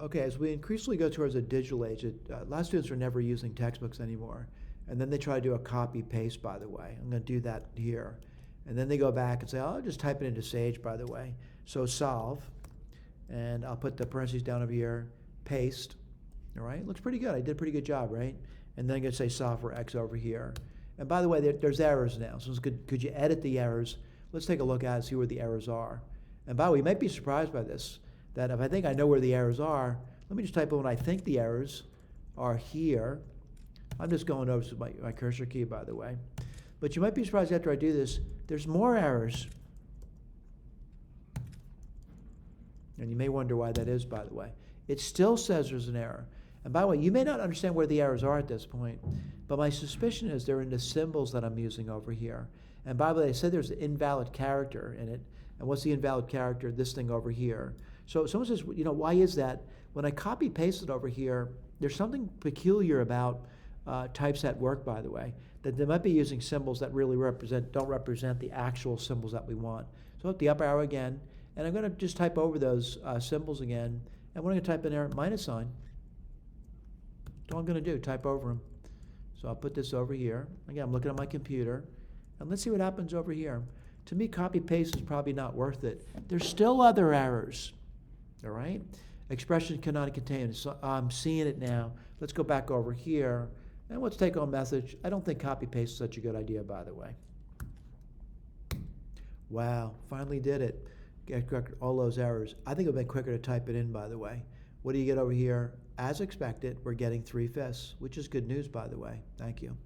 Okay, as we increasingly go towards a digital age, a lot of students are never using textbooks anymore. And then they try to do a copy paste, by the way. I'm going to do that here. And then they go back and say, oh, I'll just type it into Sage, by the way. So solve, and I'll put the parentheses down over here, paste. All right, looks pretty good. I did a pretty good job, right? And then I'm going to say solve for X over here. And by the way, there's errors now. So could you edit the errors? Let's take a look at it and see where the errors are. And by the way, you might be surprised by this, that if I think I know where the errors are, let me just type in when I think the errors are here. I'm just going over to my cursor key, by the way. But you might be surprised after I do this, there's more errors. And you may wonder why that is, by the way. It still says there's an error. And by the way, you may not understand where the errors are at this point, but my suspicion is they're in the symbols that I'm using over here. And by the way, I said there's an invalid character in it. And what's the invalid character? This thing over here. So someone says, why is that? When I copy paste it over here, there's something peculiar about typeset work, by the way, that they might be using symbols that really don't represent the actual symbols that we want. So hit the up arrow again, and I'm going to just type over those symbols again, and we're going to type in there minus sign. That's all I'm going to do, type over them. So I'll put this over here. Again, I'm looking at my computer, and let's see what happens over here. To me, copy paste is probably not worth it. There's still other errors, all right? Expression cannot contain. So I'm seeing it now. Let's go back over here. And let's take on message. I don't think copy paste is such a good idea, by the way. Wow, finally did it. Get correct all those errors. I think it would have been quicker to type it in, by the way. What do you get over here? As expected, we're getting 3/5, which is good news, by the way. Thank you.